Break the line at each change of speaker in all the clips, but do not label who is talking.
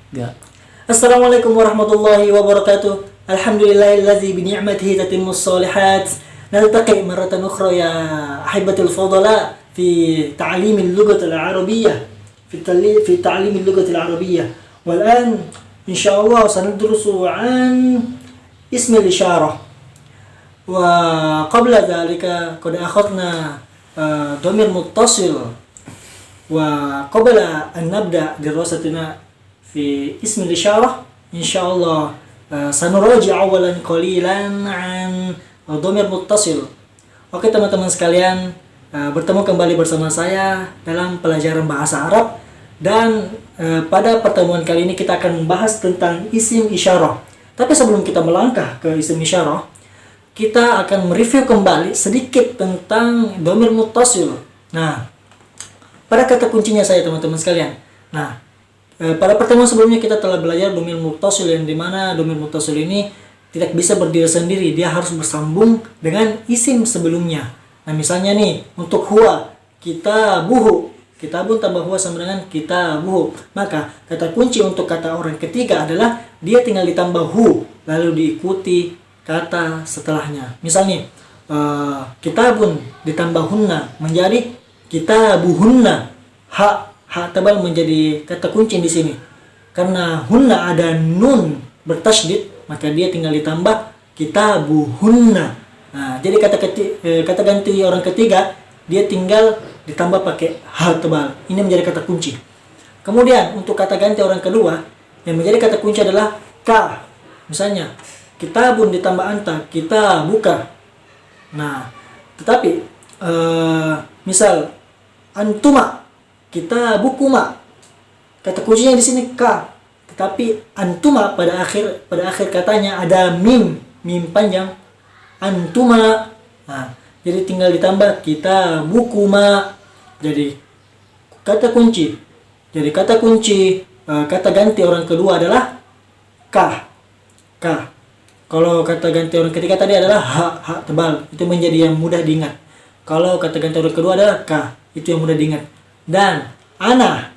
Enggak. Assalamualaikum warahmatullahi wabarakatuh. Alhamdulillahilladzi bi ni'matihi tatimmus shalihat. Naltaqi marratan ukhra ya ahibatul fadala fi ta'limil lughatil arabiyyah في تعليم اللغة العربية. والآن إن شاء الله سندرس عن اسم الإشارة. وقبل ذلك قد أخذنا ضمير متصل. وقبل أن نبدأ دراستنا في اسم الإشارة إن شاء الله سنراجع أولا قليلا عن ضمير متصل. Oke teman-teman sekalian, bertemu kembali bersama saya dalam pelajaran bahasa Arab. Dan pada pertemuan kali ini kita akan membahas tentang isim isyarah. Tapi sebelum kita melangkah ke isim isyarah, kita akan mereview kembali sedikit tentang dhamir muttasil. Nah, pada kata kuncinya saya teman-teman sekalian. Nah, pada pertemuan sebelumnya kita telah belajar dhamir muttasil, yang dimana dhamir muttasil ini tidak bisa berdiri sendiri, dia harus bersambung dengan isim sebelumnya. Nah, misalnya nih, untuk huwa, kitabuhu, kitabun tambah huwa sama dengan kitabuhu. Maka kata kunci untuk kata orang ketiga adalah dia tinggal ditambah hu, lalu diikuti kata setelahnya. Misalnya, kitabun ditambah hunna menjadi kitabuhunna. Ha tebal menjadi kata kunci di sini. Karena hunna ada nun bertasydid, maka dia tinggal ditambah kitabuhunna. Nah, jadi kata ganti orang ketiga dia tinggal ditambah pakai ha tebal. Ini menjadi kata kunci. Kemudian untuk kata ganti orang kedua yang menjadi kata kunci adalah ka. Misalnya, kitabun ditambah anta, kita buka. Nah, tetapi misal antuma, kita bukuma. Kata kuncinya di sini ka. Tetapi antuma pada akhir katanya ada mim panjang. Antuma. Nah, jadi tinggal ditambah kita bukuma. Jadi kata kunci. Jadi kata kunci kata ganti orang kedua adalah ka. Kalau kata ganti orang ketiga tadi adalah ha tebal. Itu menjadi yang mudah diingat. Kalau kata ganti orang kedua adalah ka, itu yang mudah diingat. Dan ana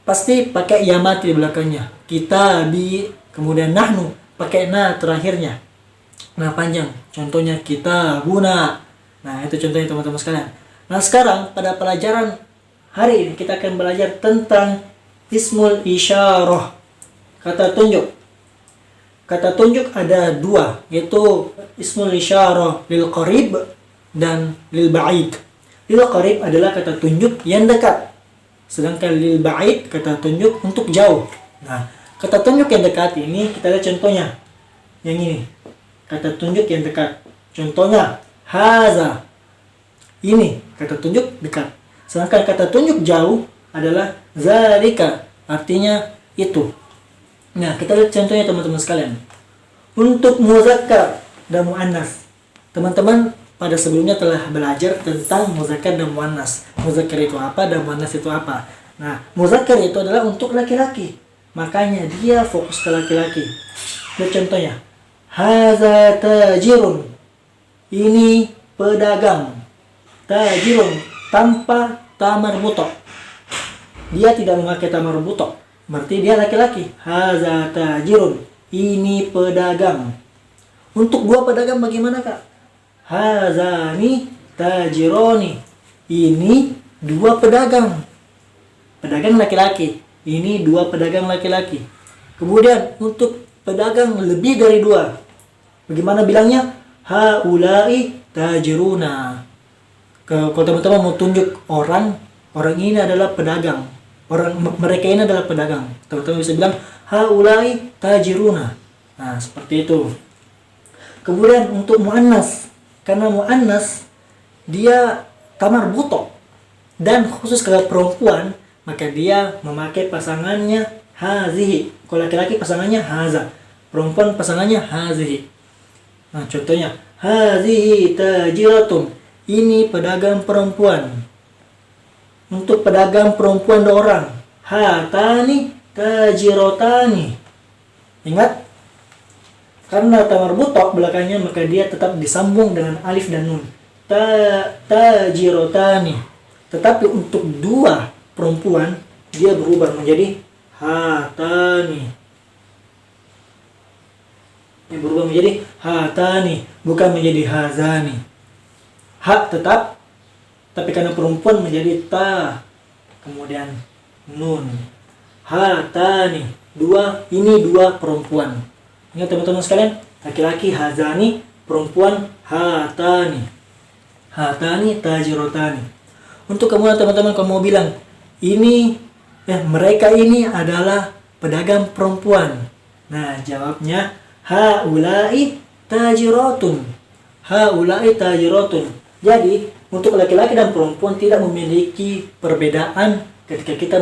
pasti pakai ya mati di belakangnya. Kita bi, kemudian nahnu pakai na terakhirnya. Nah, panjang. Contohnya kita buna. Nah, itu contohnya teman-teman sekalian. Nah, sekarang pada pelajaran hari ini kita akan belajar tentang ismul isyarah. Kata tunjuk. Kata tunjuk ada dua, yaitu ismul isyarah lil qarib dan lil ba'id. Lil qarib adalah kata tunjuk yang dekat. Sedangkan lil ba'id kata tunjuk untuk jauh. Nah, kata tunjuk yang dekat ini kita lihat contohnya. Yang ini. Kata tunjuk yang dekat. Contohnya haza. Ini kata tunjuk dekat. Sedangkan kata tunjuk jauh adalah zalika. Artinya itu. Nah, kita lihat contohnya teman-teman sekalian. Untuk muzakkar dan muannas. Teman-teman pada sebelumnya telah belajar tentang muzakkar dan muannas. Muzakkar itu apa dan muannas itu apa. Nah, muzakkar itu adalah untuk laki-laki. Makanya dia fokus ke laki-laki. Lihat contohnya. Haza tajirun. Ini pedagang. Tajirun tanpa tamar butok. Dia tidak memakai tamar butok. Berarti dia laki-laki. Haza tajirun. Ini pedagang. Untuk dua pedagang bagaimana, Kak? Hazani tajironi. Ini dua pedagang. Pedagang laki-laki. Ini dua pedagang laki-laki. Kemudian untuk pedagang lebih dari dua. Bagaimana bilangnya? Haulai tajiruna. Kalau teman-teman mau tunjuk orang ini adalah pedagang. Mereka ini adalah pedagang. Teman-teman bisa bilang haulai tajiruna. Nah, seperti itu. Kemudian untuk muannas, karena muannas dia tamar butok dan khusus kalau perempuan, maka dia memakai pasangannya hazihi. Kalau laki-laki pasangannya haza, perempuan pasangannya hazihi. Nah, contohnya hazihi tajiratun. Ini pedagang perempuan. Untuk pedagang perempuan dua orang. Hatani tajirotani. Ingat, karena tamar butok belakangnya maka dia tetap disambung dengan alif dan nun. Tajirotani. Tetapi untuk dua perempuan dia berubah menjadi hatani. Ini berubah menjadi hatani, bukan menjadi hazani. Ha tetap, tapi karena perempuan menjadi ta, kemudian nun. Hatani, dua, ini dua perempuan. Ingat teman-teman sekalian, laki-laki hazani, perempuan hatani. Hatani tajirotani. Untuk kemudian teman-teman kalau mau bilang ini mereka ini adalah pedagang perempuan. Nah, jawabnya haula'i tajirotun. Haula'i tajirotun. Jadi, untuk laki-laki dan perempuan tidak memiliki perbedaan ketika kita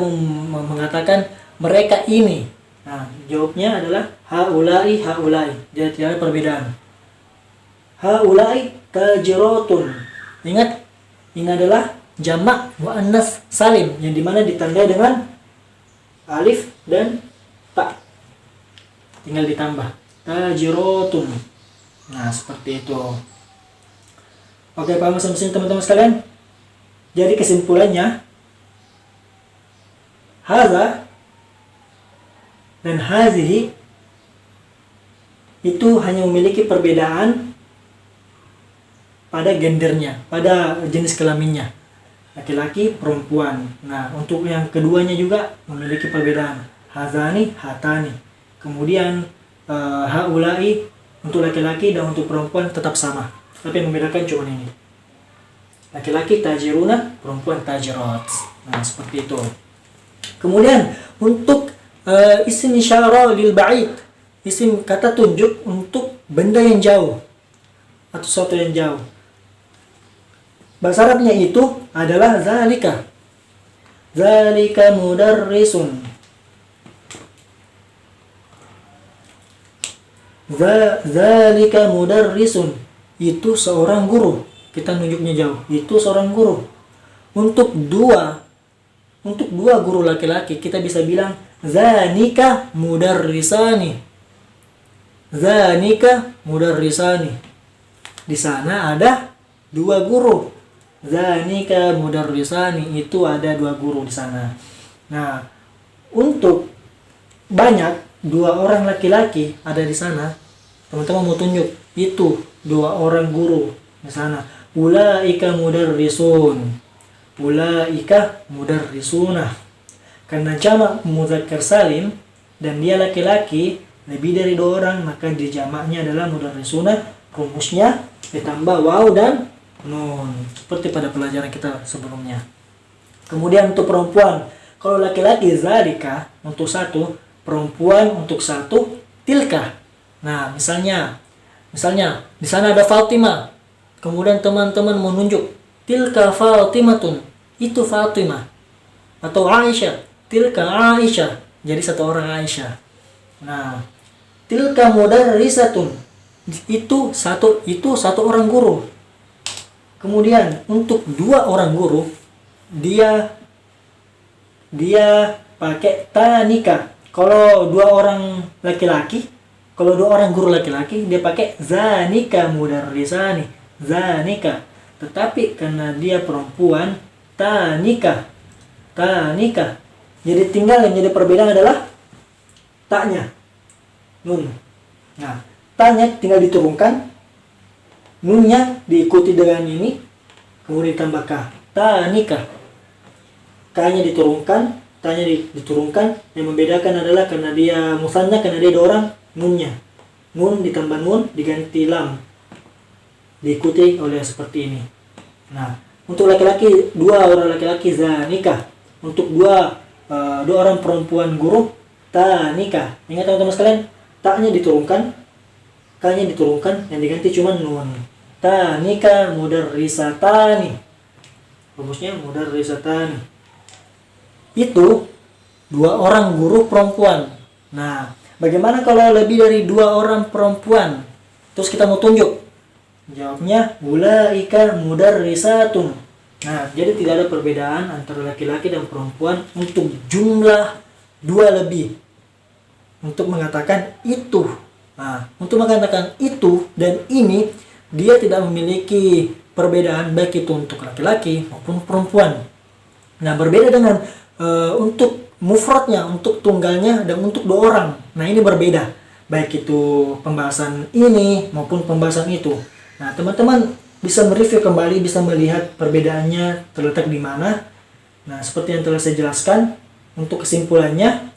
mengatakan mereka ini. Nah, jawabnya adalah haula'i haula'i. Jadi tidak ada perbedaan. Haula'i tajirotun. Ingat, ini adalah jamak muannas salim yang dimana ditandai dengan alif dan ta. Tinggal ditambah tajirotun. Nah, seperti itu. Oke, paham masing-masing teman-teman sekalian? Jadi kesimpulannya, haza dan hazihi itu hanya memiliki perbedaan pada gendernya, pada jenis kelaminnya. Laki-laki, perempuan. Nah, untuk yang keduanya juga memiliki perbedaan. Hazani, hatani. Kemudian haulai untuk laki-laki dan untuk perempuan tetap sama. Tapi yang membedakan cuma ini. Laki-laki tajiruna, perempuan tajirat. Nah, seperti itu. Kemudian untuk isim isyarah lil ba'id, isim kata tunjuk untuk benda yang jauh atau sesuatu yang jauh. Bahasa Arabnya itu adalah zalika. Zalika mudarrisun. Zalika mudarrisun. Itu seorang guru. Kita nunjuknya jauh. Itu seorang guru. Untuk dua guru laki-laki kita bisa bilang zanika mudarrisani. Zanika mudarrisani. Di sana ada dua guru. Zanika mudarrisani, itu ada dua guru di sana. Nah, untuk banyak dua orang laki-laki ada di sana, teman-teman mau tunjuk itu dua orang guru di sana. Ulaika mudarrisun. Ulaika mudarrisuna. Karena jamak mudzakkar salim dan dia laki-laki lebih dari dua orang, maka di jamaknya adalah mudarrisuna. Rumusnya ditambah waw dan nun, seperti pada pelajaran kita sebelumnya. Kemudian untuk perempuan, kalau laki-laki zalika untuk satu, perempuan untuk satu, tilka. Nah, misalnya di sana ada Fatimah. Kemudian teman-teman menunjuk tilka Fatimatun, itu Fatimah. Atau Aisyah, tilka Aisyah, jadi satu orang Aisyah. Nah, tilka mudarrisatun, itu satu orang guru. Kemudian untuk dua orang guru dia pakai tanika. Kalau dua orang guru laki-laki dia pakai zanika mudarrisani. Zanika. Tetapi karena dia perempuan, tanika. Jadi tinggal yang jadi perbedaan adalah taknya. Nun. Nah, taknya tinggal diturunkan, nunnya diikuti dengan ini, kemudian ditambah ka. Tanika. K-nya diturunkan, ta-nya diturunkan. Yang membedakan adalah karena dia musanna, karena dia dua orang, nunnya. Nun ditambah nun diganti lam. Diikuti oleh seperti ini. Nah, untuk laki-laki, dua orang laki-laki zanika. Untuk dua orang perempuan guru, tanika. Ingat teman-teman sekalian, ta-nya diturunkan, ka-nya diturunkan, yang diganti cuma nun. Tanika mudarrisatani. Rumusnya mudarrisatani. Itu dua orang guru perempuan. Nah, bagaimana kalau lebih dari dua orang perempuan? Terus kita mau tunjuk. Jawabnya ulaika mudarrisatun. Nah, jadi tidak ada perbedaan antara laki-laki dan perempuan untuk jumlah dua lebih. Untuk mengatakan itu. Nah, untuk mengatakan itu dan ini, dia tidak memiliki perbedaan baik itu untuk laki-laki maupun perempuan. Nah, berbeda dengan untuk mufradnya, untuk tunggalnya, dan untuk dua orang. Nah, ini berbeda, baik itu pembahasan ini maupun pembahasan itu. Nah, teman-teman bisa mereview kembali, bisa melihat perbedaannya terletak di mana. Nah, seperti yang telah saya jelaskan, untuk kesimpulannya,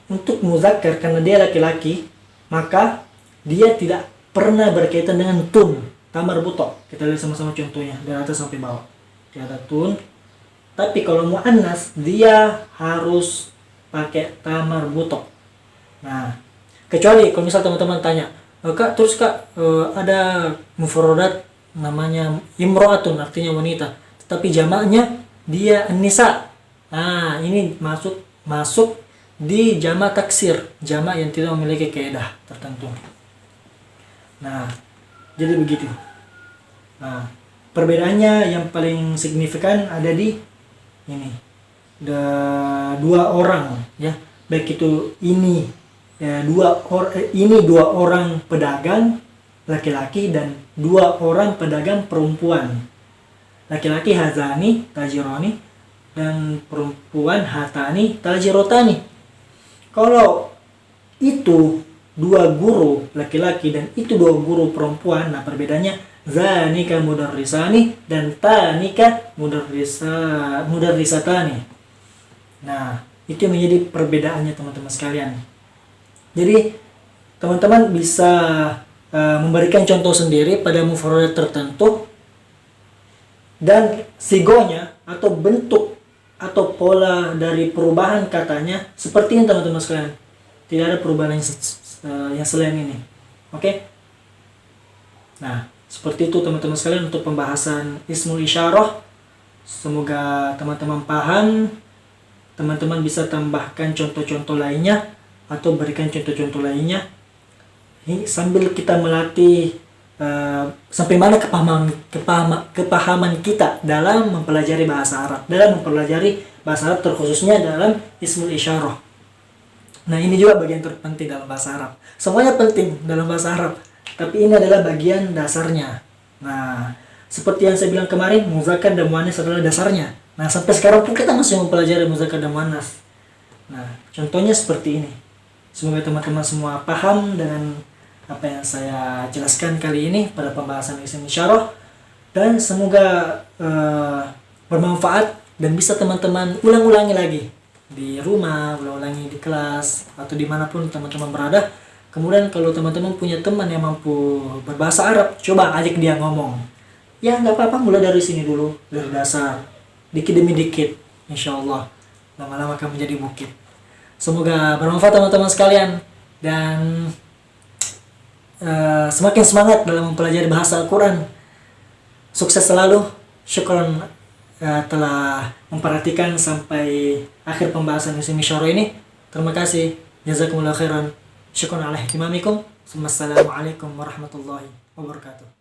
untuk muzakkar karena dia laki-laki, maka dia tidak pernah berkaitan dengan tun, tamar butok. Kita lihat sama-sama contohnya dari atas sampai bawah. Tiada tun. Tapi kalau muannas, dia harus pakai tamar butok. Nah, kecuali kalau misal teman-teman tanya, Kak, ada mufradat namanya imro'atun, artinya wanita, tetapi jamaknya dia nisa. Nah, ini masuk di jamak taksir, jamak yang tidak memiliki kaidah tertentu. Nah, jadi begitu. Nah, perbedaannya yang paling signifikan ada di ini. Dua orang, ya. Baik itu ini dua orang pedagang laki-laki dan dua orang pedagang perempuan. Laki-laki hazani tajironi dan perempuan hatani tajirotani. Kalau itu dua guru laki-laki dan itu dua guru perempuan, nah perbedaannya zanika mudarrisani dan tanika mudarrisatani. Nah, itu menjadi perbedaannya teman-teman sekalian. Jadi teman-teman bisa memberikan contoh sendiri pada mufradat tertentu, dan sigonya atau bentuk atau pola dari perubahan katanya seperti ini teman-teman sekalian. Tidak ada perubahan yang selain ini. Oke? Nah, seperti itu teman-teman sekalian untuk pembahasan ismul isyarah. Semoga teman-teman paham. Teman-teman bisa tambahkan contoh-contoh lainnya atau berikan contoh-contoh lainnya sambil kita melatih sampai mana kepahaman kita dalam mempelajari bahasa Arab, terkhususnya dalam ismul isyarah. Nah, ini juga bagian terpenting dalam bahasa Arab. Semuanya penting dalam bahasa Arab, tapi ini adalah bagian dasarnya. Nah, seperti yang saya bilang kemarin, muzakkar dan muannas adalah dasarnya. Nah, sampai sekarang pun kita masih mempelajari muzakkar dan muannas. Nah, contohnya seperti ini. Semoga teman-teman semua paham dengan apa yang saya jelaskan kali ini pada pembahasan ismul isyarah, dan semoga bermanfaat dan bisa teman-teman ulang-ulangi lagi di rumah, ulang-ulangi di kelas atau dimanapun teman-teman berada. Kemudian kalau teman-teman punya teman yang mampu berbahasa Arab, coba ajak dia ngomong. Ya nggak apa-apa, mulai dari sini dulu, dari dasar, dikit demi dikit, insya Allah lama-lama akan menjadi bukit. Semoga bermanfaat teman-teman sekalian, dan semakin semangat dalam mempelajari bahasa Al-Quran. Sukses selalu. Syukron telah memperhatikan sampai akhir pembahasan ismul isyarah ini. Terima kasih. Jazakumullah khairan. Syukron ala ihtimamikum. Wassalamualaikum warahmatullahi wabarakatuh.